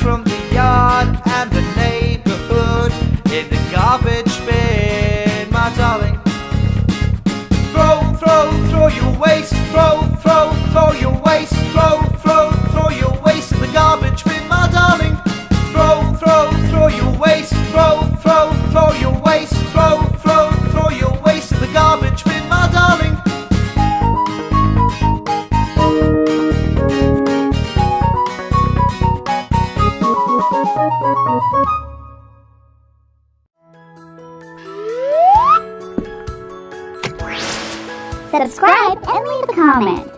from the yard and the neighborhood in the garbage bin, my darling. Throw your waste, throw your waste, throw your waste in the garbage bin, my darling. Throw your waste, throw your waste, throw your waste in the garbage bin, my darling. Subscribe and leave a comment.